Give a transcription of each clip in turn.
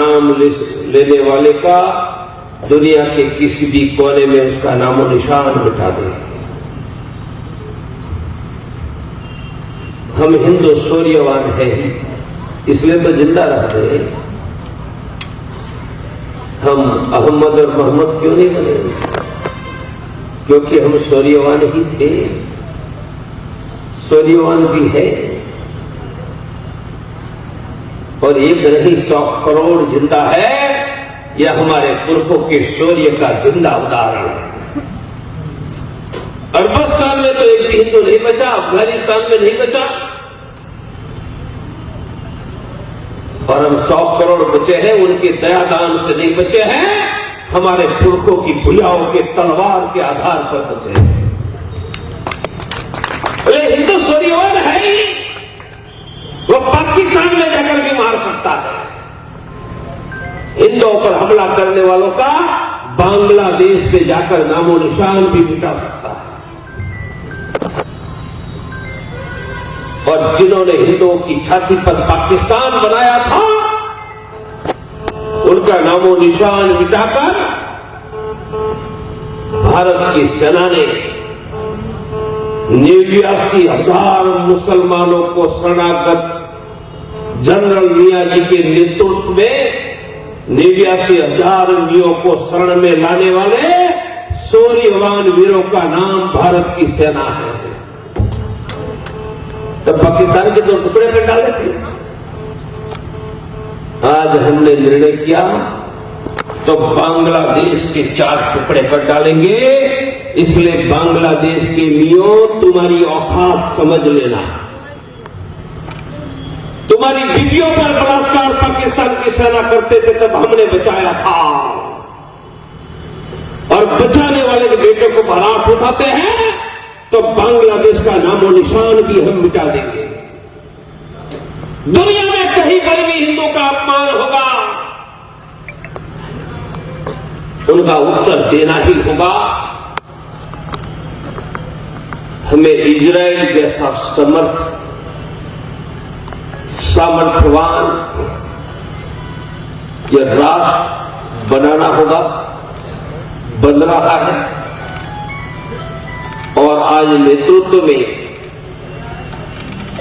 नाम लेने वाले का दुनिया के किसी भी कोने में उसका नामो निशान मिटा दे। हम हिंदू शौर्यवान हैं, इसलिए तो जिंदा रहते हैं। हम अहमद और मोहम्मद क्यों नहीं बने? क्योंकि हम शौर्यवान ही थे, शौर्यवान भी है। और एक नहीं 100 करोड़ जिंदा है, यह हमारे पुरखों के शौर्य का जिंदा उदाहरण है। अरबस्तान में तो एक भी हिंदू नहीं बचा, अफगानिस्तान में नहीं बचा, और हम 100 करोड़ बचे हैं, उनके दयादान से नहीं बचे हैं, हमारे पुरखों की भुजाओं के तलवार के आधार पर बचे हैं। अरे हिंदू शौर्यवान है ही, वो पाकिस्तान में जाकर भी मार सकता है। हिंदुओं पर हमला करने वालों का बांग्लादेश में जाकर नामो निशान भी मिटा सकता है। और जिन्होंने हिंदुओं की छाती पर पाकिस्तान बनाया था, उनका नामो निशान मिटाकर भारत की सेना ने 89,000 मुसलमानों को शरणागत जनरल मियां जी के नेतृत्व में 89,000 मियों को शरण में लाने वाले शौर्यवान वीरों का नाम भारत की सेना है। तो पाकिस्तान के 2 टुकड़े कर डाले थे। आज हमने निर्णय किया तो बांग्लादेश के 4 टुकड़े कर डालेंगे। इसलिए बांग्लादेश के मियों, तुम्हारी औकात समझ लेना। तुम्हारी बीवियों पर बलात्कार पाकिस्तान की सेना करते थे, तब हमने बचाया था। और बचाने वाले के बेटे को बारात उठाते हैं तो बांग्लादेश का नामो निशान भी हम मिटा देंगे। दुनिया में कहीं पर भी हिंदू का अपमान होगा, उनका उत्तर देना ही होगा। हमें इजराइल जैसा सामर्थ्यवान यह राष्ट्र बनाना होगा, बन रहा है। और आज नेतृत्व में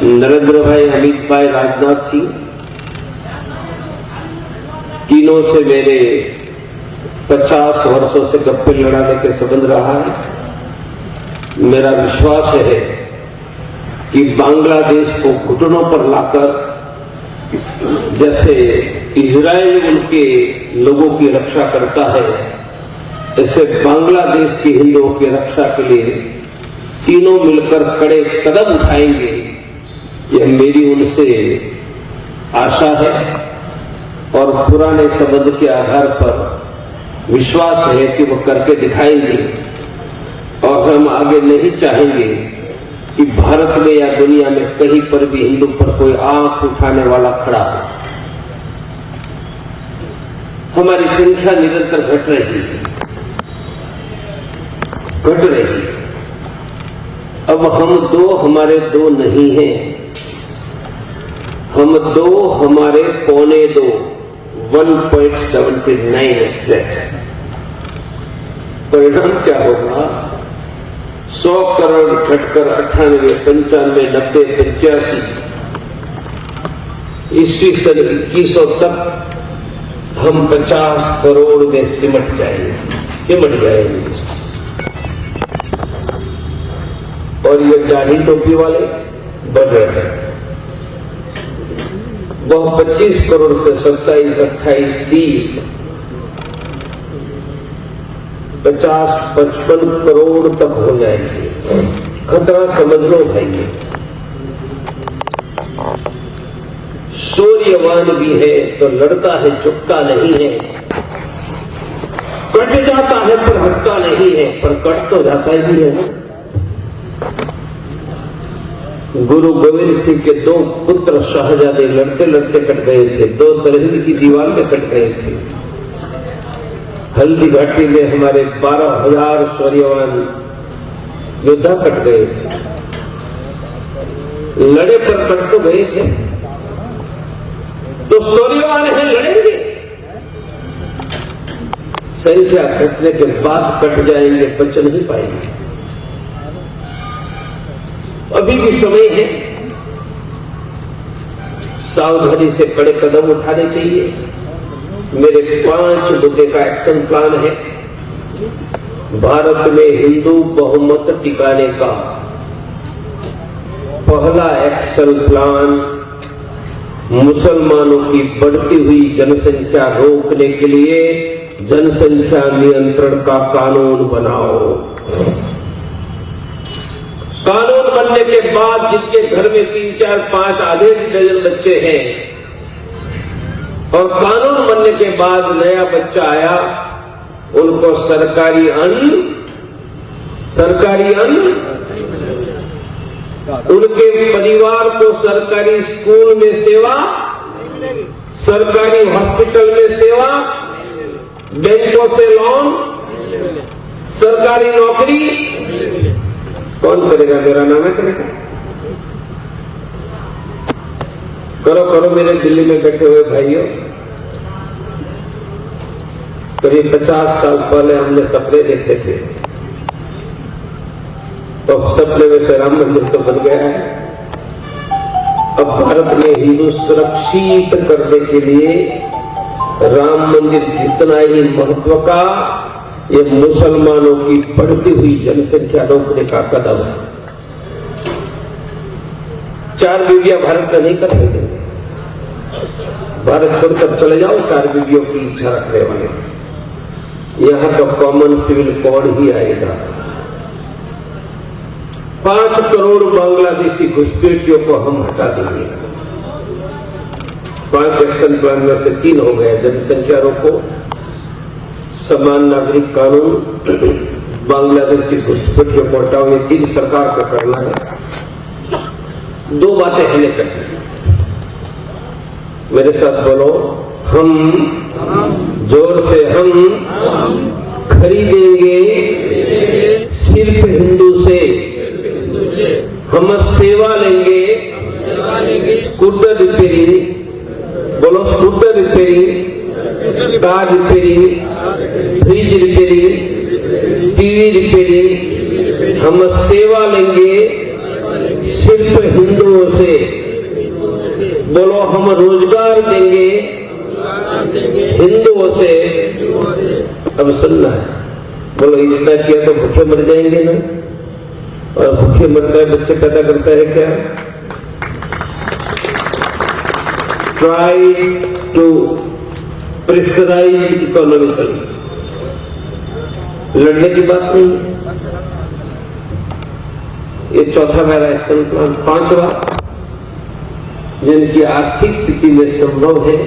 नरेंद्र भाई, अमित भाई, राजनाथ सिंह, तीनों से मेरे 50 वर्षों से गप्पे लड़ाने के संबंध रहा है। मेरा विश्वास है कि बांग्लादेश को घुटनों पर लाकर, जैसे इजराइल उनके लोगों की रक्षा करता है, ऐसे बांग्लादेश के हिंदुओं की रक्षा के लिए तीनों मिलकर कड़े कदम उठाएंगे। यह मेरी उनसे आशा है और पुराने संबंध के आधार पर विश्वास है कि वो करके दिखाएंगे। और हम आगे नहीं चाहेंगे कि भारत में या दुनिया में कहीं पर भी हिंदू पर कोई आंख उठाने वाला खड़ा हो। हमारी संख्या निरंतर घट रही है। अब हम 2 हमारे 2 नहीं हैं, हम 2 हमारे 2.25 1.79 एग्जैक्ट। परिणाम क्या होगा? 100 करोड़ घटकर 98, 95, 90, 85 ईस्वी सन 2100 तक हम 50 करोड़ में सिमट जाएंगे। और ये दाढ़ी टोपी वाले बढ़ रहे हैं। वह 25 करोड़ से 27, 28, 30, 50, 55 करोड़ तक हो जाएंगे। खतरा समझ लो भाई। शौर्यवान भी है तो लड़ता है, चुपता नहीं है। कट जाता है पर हटता नहीं है, पर कट तो जाता ही है। गुरु गोविंद सिंह के 2 पुत्र शाहजादे लड़ते लड़ते कट गए थे, 2 सरहद की दीवार में कट गए थे। हल्दी घाटी में हमारे 12,000 शौर्यवान योद्धा कट गए थे। लड़े पर कट तो गए थे, तो शौर्यवान है, लड़ेंगे। संख्या घटने के बाद कट जाएंगे, बच नहीं पाएंगे। अभी भी समय है, सावधानी से बड़े कदम उठाने चाहिए। मेरे 5 मुद्दे का एक्शन प्लान है। भारत में हिंदू बहुमत टिकाने का पहला एक्शन प्लान, मुसलमानों की बढ़ती हुई जनसंख्या रोकने के लिए जनसंख्या नियंत्रण का कानून बनाओ। कानून बनने के बाद जिनके घर में 3, 4, 5 आधे डजन बच्चे हैं और कानून बनने के बाद नया बच्चा आया, उनको सरकारी अन्न, उनके परिवार को सरकारी स्कूल में सेवा, सरकारी हॉस्पिटल में सेवा, बैंकों से लोन, सरकारी नौकरी कौन करेगा? मेरा नाम है करेगा? करो करो मेरे दिल्ली में बैठे हुए भाइयों। करीब 50 साल पहले हमने सपने देखे थे, तो सपने में से राम मंदिर तो बन गया है। अब भारत में हिंदू सुरक्षित करने के लिए राम मंदिर जितना ही महत्व का, ये मुसलमानों की बढ़ती हुई जनसंख्या रोकने का कदम है। 4 बीवियां भारत में नहीं कर देंगे। भारत छोड़कर चले जाओ 4 बीवियों की इच्छा रखने वाले, यहां तो कॉमन सिविल कोड ही आएगा। 5 करोड़ बांग्लादेशी घुसपैठियों को हम हटा देंगे। 5 एक्शन प्लान में से 3 हो गए। जनसंख्या रोको, समान नागरिक कानून, बांग्लादेशी घुसपैठियों को हटाओ। ये 3 सरकार को करना है। 2 बातें हमें करनी है। मेरे साथ बोलो, हम जोर से, हम खरीदेंगे सिर्फ हिंदू से, हम सेवा लेंगे स्कूटर रिपेयरिंग, बोलो scooter repairing, car repairing, fridge repairing, TV repairing, हम सेवा लेंगे सिर्फ हिंदुओं से। बोलो हम रोजगार देंगे हिंदुओं से। अब सुनना है, बोलो इतना किया तो भूखे मर जाएंगे ना? और भूखे मरता है बच्चे पैदा करता है क्या? ट्राई टू प्रेशराइज इकोनॉमिकली, लड़ने की बात नहीं। ये चौथा मेरा एक्शन प्लान। 5वां, जिनकी आर्थिक स्थिति में संभव है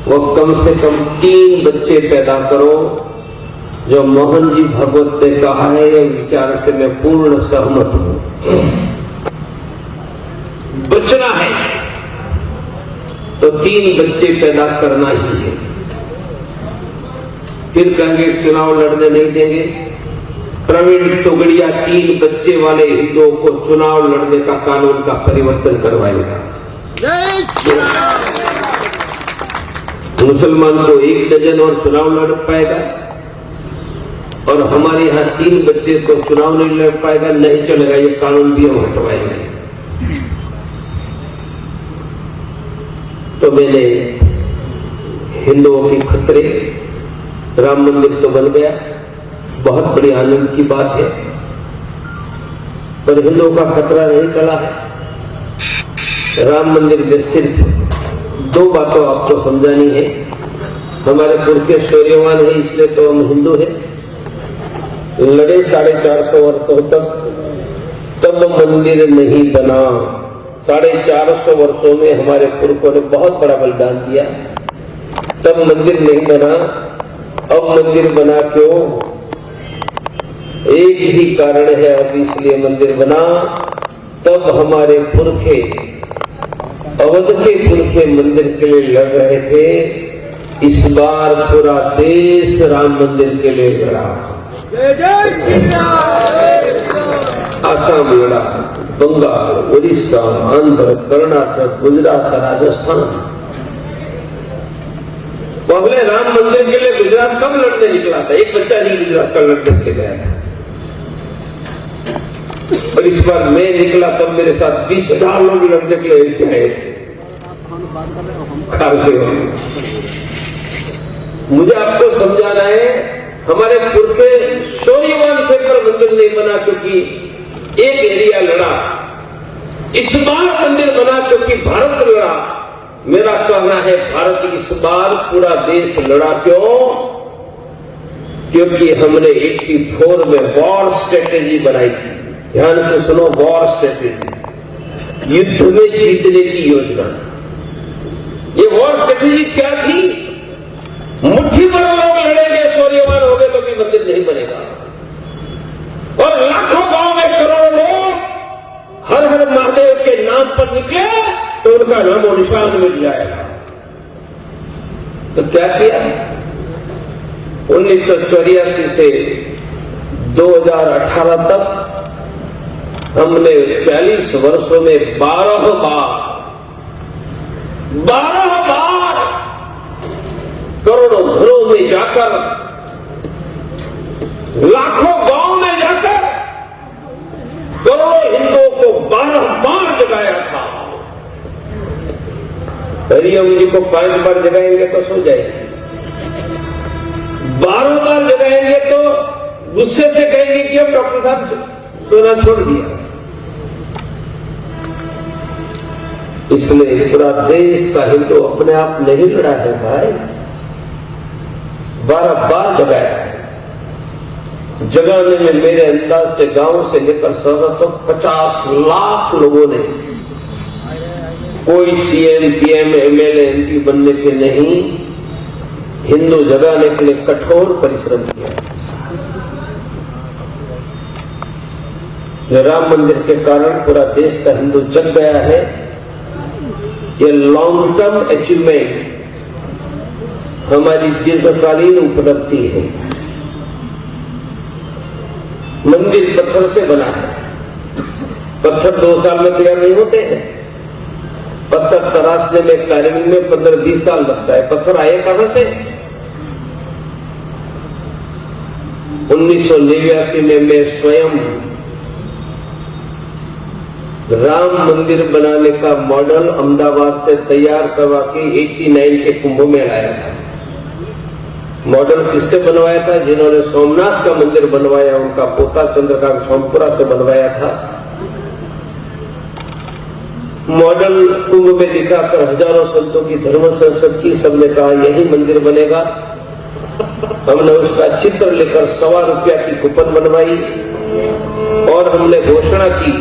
वो कम से कम 3 बच्चे पैदा करो। जो मोहन जी भागवत ने कहा है, ये विचार से मैं पूर्ण सहमत हूं। बचना है तो 3 बच्चे पैदा करना ही है। फिर कहेंगे चुनाव लड़ने नहीं देंगे। प्रवीण तोगड़िया 3 बच्चे वाले हिंदुओं को चुनाव लड़ने का कानून का परिवर्तन करवाएगा। मुसलमान को 1 डजन और चुनाव लड़ पाएगा, और हमारे यहाँ 3 बच्चे को चुनाव नहीं लड़ पाएगा, नहीं चलेगा। ये कानून भी हम हटवाएंगे। तो मैंने हिंदुओं के खतरे, राम मंदिर तो बन गया, बहुत बड़ी आनंद की बात है, पर हिंदुओं का खतरा नहीं टला है। राम मंदिर में सिर्फ 2 बातों आपको समझानी है। हमारे पुरखे शौर्यवान है, इसलिए तो हम हिंदू हैं। लड़े 450 वर्षों तक, तब मंदिर नहीं बना। 450 वर्षों में हमारे पुरखों ने बहुत बड़ा बलिदान दिया, तब मंदिर नहीं बना। अब मंदिर बना क्यों? एक ही कारण है, अब इसलिए मंदिर बना। तब हमारे पुरखे, अवध के पुरखे मंदिर के लिए लड़ रहे थे। इस बार पूरा देश राम मंदिर के लिए लड़ा। आसाम लड़ा, बंगाल, उड़ीसा, आंध्र, कर्नाटक, गुजरात, राजस्थान, पहले राम मंदिर के लिए गुजरात कब लड़ने निकला था? एक बच्चा नहीं गुजरात का लड़ने के गया था। और इस बार मैं निकला तब मेरे साथ 20,000 लोग लड़ने के लिए आए थे। मुझे आपको समझाना है, हमारे पुरखे शौर्यवान थे पर मंदिर नहीं बना क्योंकि एक एरिया लड़ा। इस बार मंदिर बना क्योंकि भारत लड़ा। मेरा कहना है भारत इस बार पूरा देश लड़ा क्यों? क्योंकि हमने 84 में वॉर स्ट्रेटेजी बनाई थी। ध्यान से सुनो, वॉर स्ट्रेटेजी, युद्ध में जीतने की योजना। ये वॉर स्ट्रेटेजी क्या थी? मुट्ठी भर लोग लड़ेंगे, शौर्यवान हो गए तो भी मंदिर नहीं बनेगा। और लाखों गांव में करोड़ों लोग हर हर महादेव के नाम पर निकले तो उनका नाम और निशान मिल जाएगा। तो क्या किया? 1984 से 2018 तक हमने 40 वर्षों में 12 बार करोड़ों घरों में जाकर, लाखों गांव में जाकर करोड़ों हिंदुओं को 12 बार जगाया था। हरिओम जी को 5 बार जगाएंगे तो सो जाएंगे, 12 बार जगाएंगे तो गुस्से से कहेंगे कि अब डॉक्टर साहब सोना छोड़ दिया। इसलिए पूरा देश का हिंदू अपने आप नहीं लड़ा है भाई, 12 बार जगाया है। जगाने में मेरे अंदाज से गांव से लेकर शहर तक 50 लाख लोगों ने, कोई सीएम, पीएम, एमएलए, एमपी बनने के नहीं, हिंदू जगाने के लिए कठोर परिश्रम किया। जो राम मंदिर के कारण पूरा देश का हिंदू जग गया है, ये लॉन्ग टर्म अचीवमेंट, हमारी दीर्घकालीन उपलब्धि है। मंदिर पत्थर से बना है, पत्थर 2 साल में तैयार नहीं होते हैं। पत्थर तराशने में, कार्विंग में 15-20 साल लगता है। पत्थर आए कहां से? 1989 में मैं स्वयं राम मंदिर बनाने का मॉडल अहमदाबाद से तैयार करवा के 89 के कुंभ में लाया था। मॉडल किससे बनवाया था? जिन्होंने सोमनाथ का मंदिर बनवाया, उनका पोता चंद्रकांत सोमपुरा से बनवाया था। मॉडल कुंभ में दिखाकर हजारों संतों की धर्म संसद की, सबने कहा यही मंदिर बनेगा। हमने उसका चित्र लेकर ₹1.25 की कूपन बनवाई और हमने घोषणा की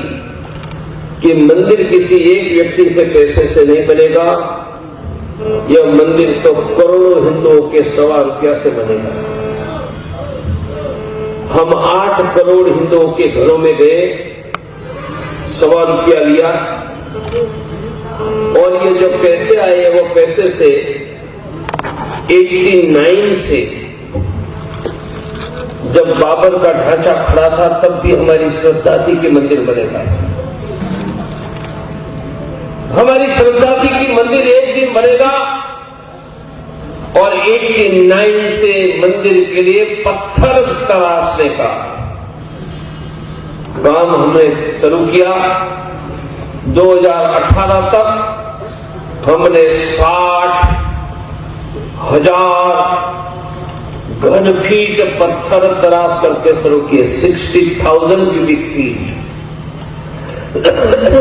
कि मंदिर किसी एक व्यक्ति से, पैसे से नहीं बनेगा, यह मंदिर तो करोड़ों हिंदुओं के ₹1.25 से बनेगा। हम 8 करोड़ हिंदुओं के घरों में गए, ₹1.25 लिया और ये जो पैसे आए वो पैसे से 89 से जब बाबर का ढांचा खड़ा था तब भी हमारी श्रद्धा थी कि मंदिर बनेगा। हमारी श्रद्धा थी कि मंदिर एक दिन बनेगा और 89 से मंदिर के लिए पत्थर तराशने का काम हमने शुरू किया। 2018 तक हमने 60,000 घन फीट पत्थर तराश करके शुरू किए, 60,000 क्यूबिक फीट।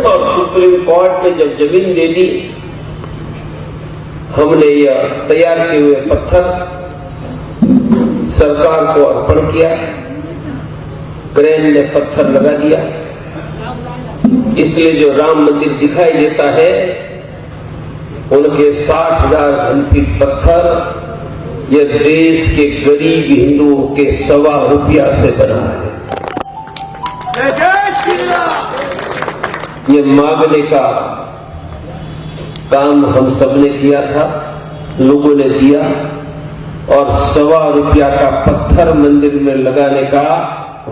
और सुप्रीम कोर्ट ने जब जमीन दे दी, हमने यह तैयार किए हुए पत्थर सरकार को अर्पण किया। क्रेन ने पत्थर लगा दिया। इसलिए जो राम मंदिर दिखाई देता है, उनके 60,000 घन फीट पत्थर यह देश के गरीब हिंदुओं के ₹1.25 से बना है। ये मांगने का काम हम सबने किया था, लोगों ने दिया और ₹1.25 का पत्थर मंदिर में लगाने का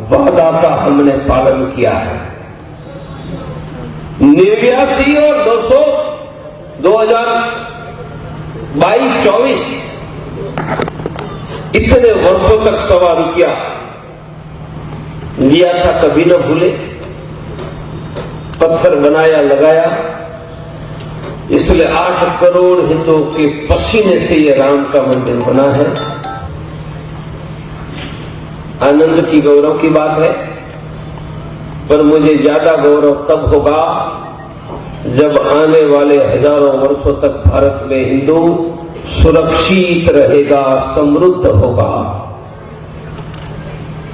वादा का हमने पालन किया है। 89 और 2022-24 इतने वर्षों तक 1.25 रुपया लिया था, कभी न भूले। पत्थर बनाया, लगाया, इसलिए 8 करोड़ हिंदुओं के पसीने से ये राम का मंदिर बना है। आनंद की, गौरव की बात है, पर मुझे ज्यादा गौरव तब होगा जब आने वाले हजारों वर्षों तक भारत में हिंदू सुरक्षित रहेगा, समृद्ध होगा।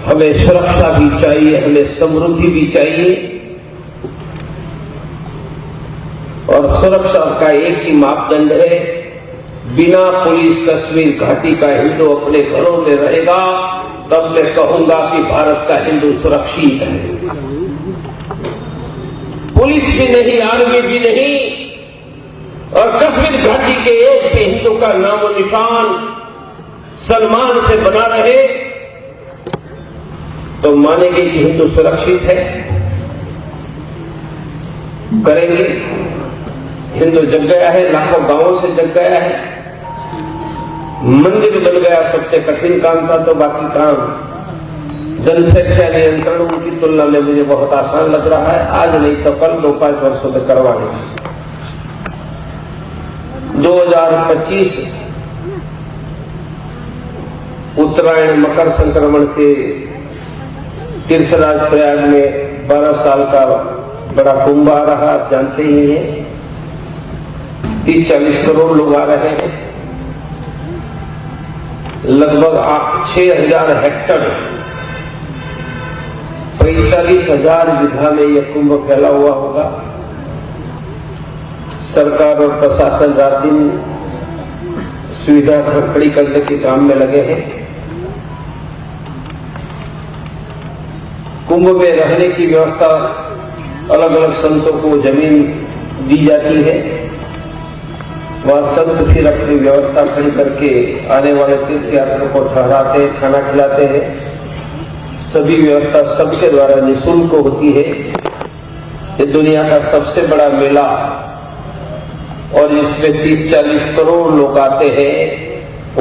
हमें सुरक्षा भी चाहिए, हमें समृद्धि भी चाहिए, और सुरक्षा का एक ही मापदंड है, बिना पुलिस कश्मीर घाटी का हिंदू अपने घरों में रहेगा तब मैं कहूंगा कि भारत का हिंदू सुरक्षित है। पुलिस भी नहीं, आर्मी भी नहीं, और कश्मीर घाटी के एक भी हिंदू का नामो निशान सन्मान से बना रहे तो मानेंगे कि हिंदू सुरक्षित है, करेंगे। हिंदू जग गया है, लाखों गांवों से जग गया है, मंदिर बन गया। सबसे कठिन काम था, तो बाकी काम जनसंख्या नियंत्रण उनकी तुलना में मुझे बहुत आसान लग रहा है। आज नहीं तो कल 2-5 वर्षों में करवा लेंगे। 2025 उत्तरायण मकर संक्रमण से तीर्थराज प्रयाग में 12 साल का बड़ा कुंभ आ रहा, आप जानते ही हैं। 30-40 करोड़ लोग आ रहे हैं। लगभग 6,000 हेक्टेयर, 45,000 बीघा में यह कुंभ फैला हुआ होगा। सरकार और प्रशासन रात दिन सुविधा खड़ी करने के काम में लगे हैं। कुंभ में रहने की व्यवस्था, अलग अलग संतों को जमीन दी जाती है, वहां संत फिर अपनी व्यवस्था खड़ी करके आने वाले तीर्थ यात्रियों को ठहराते हैं, खाना खिलाते हैं। सभी व्यवस्था सबके द्वारा निःशुल्क होती है। ये दुनिया का सबसे बड़ा मेला, और इसमें 30-40 करोड़ लोग आते हैं।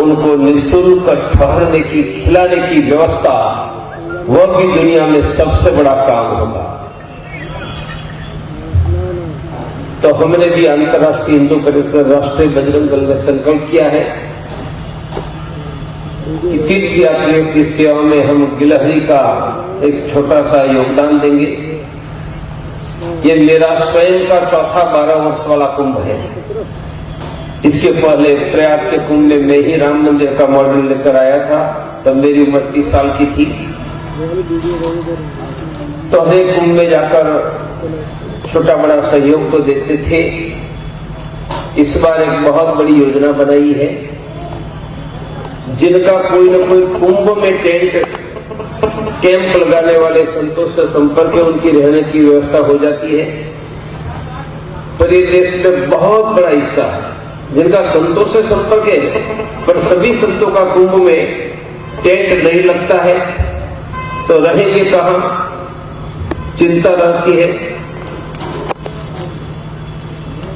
उनको निःशुल्क ठहरने की, खिलाने की व्यवस्था, वह भी दुनिया में सबसे बड़ा काम होगा। तो हमने भी अंतर्राष्ट्रीय हिंदू परिषद, राष्ट्रीय बजरंग दल ने संकल्प किया है कि तीर्थ यात्रियों की सेवा में हम गिलहरी का एक छोटा सा योगदान देंगे। ये मेरा स्वयं का चौथा 12 वर्ष वाला कुंभ है। इसके पहले प्रयाग के कुंभ में मैं ही राम मंदिर का मॉडल लेकर आया था, तब मेरी उम्र 30 साल की थी। तो हर एक कुंभ में जाकर छोटा बड़ा सहयोग तो देते थे। इस बार एक बहुत बड़ी योजना बनाई है। जिनका कोई न कोई कुंभ में टेंट कैंप लगाने वाले संतों से संपर्क है, उनकी रहने की व्यवस्था हो जाती है। पर ये देश में बहुत बड़ा हिस्सा है जिनका संतों से संपर्क है, पर सभी संतों का कुंभ में टेंट नहीं लगता है, तो रहेंगे कहां, चिंता रहती है।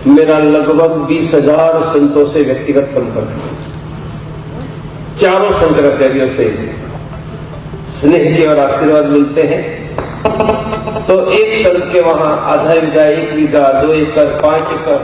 मेरा लगभग 20,000 संतों से व्यक्तिगत संपर्क है। चारों शंकराचार्यों से स्नेह के और आशीर्वाद मिलते हैं। तो एक संत के वहां आधा बीघा, 1 बीघा, 2 एकड़, 5 एकड़